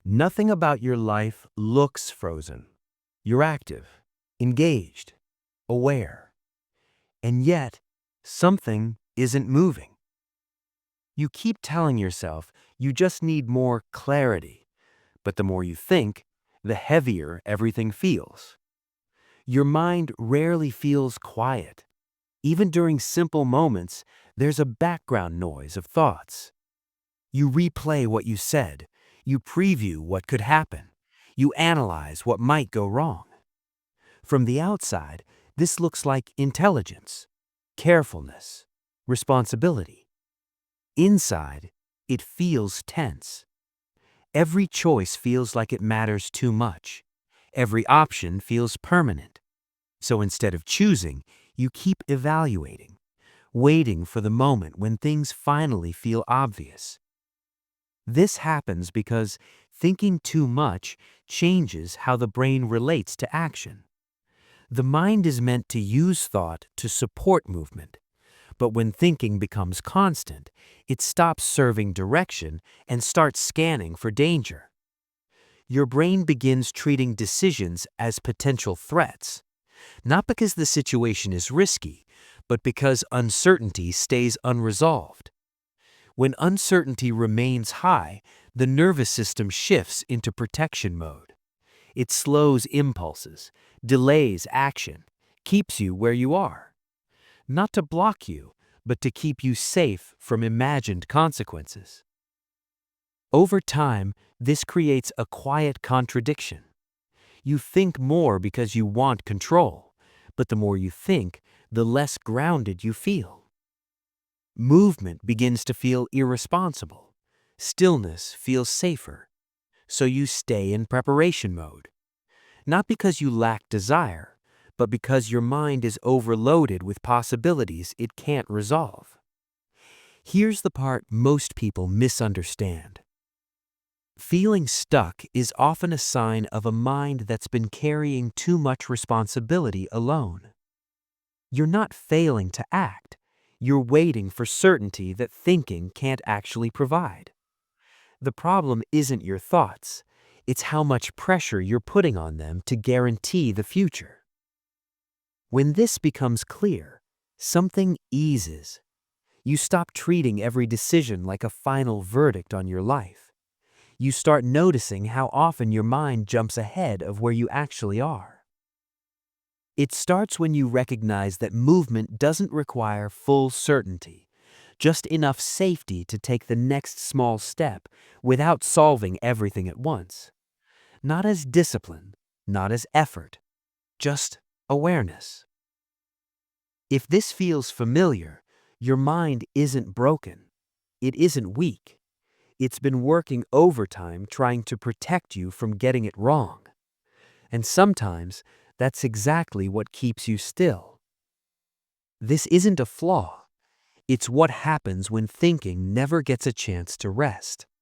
Nothing about your life looks frozen. You're active, engaged, aware, and yet something isn't moving. You keep telling yourself you just need more clarity, but the more you think, the heavier everything feels. Your mind rarely feels quiet. Even during simple moments, there's a background noise of thoughts. You replay what you said. You preview what could happen. You analyze what might go wrong. From the outside, this looks like intelligence, carefulness, responsibility. Inside, it feels tense. Every choice feels like it matters too much. Every option feels permanent. So instead of choosing, you keep evaluating, waiting for the moment when things finally feel obvious. This happens because thinking too much changes how the brain relates to action. The mind is meant to use thought to support movement, but when thinking becomes constant, it stops serving direction and starts scanning for danger. Your brain begins treating decisions as potential threats, not because the situation is risky, but because uncertainty stays unresolved. When uncertainty remains high, the nervous system shifts into protection mode. It slows impulses, delays action, keeps you where you are. Not to block you, but to keep you safe from imagined consequences. Over time, this creates a quiet contradiction. You think more because you want control, but the more you think, the less grounded you feel. Movement begins to feel irresponsible. Stillness feels safer. So you stay in preparation mode. Not because you lack desire, but because your mind is overloaded with possibilities it can't resolve. Here's the part most people misunderstand. Feeling stuck is often a sign of a mind that's been carrying too much responsibility alone. You're not failing to act. You're waiting for certainty that thinking can't actually provide. The problem isn't your thoughts. It's how much pressure you're putting on them to guarantee the future. When this becomes clear, something eases. You stop treating every decision like a final verdict on your life. You start noticing how often your mind jumps ahead of where you actually are. It starts when you recognize that movement doesn't require full certainty, just enough safety to take the next small step without solving everything at once. Not as discipline, not as effort, just awareness. If this feels familiar, your mind isn't broken. It isn't weak. It's been working overtime trying to protect you from getting it wrong. And sometimes, that's exactly what keeps you still. This isn't a flaw. It's what happens when thinking never gets a chance to rest.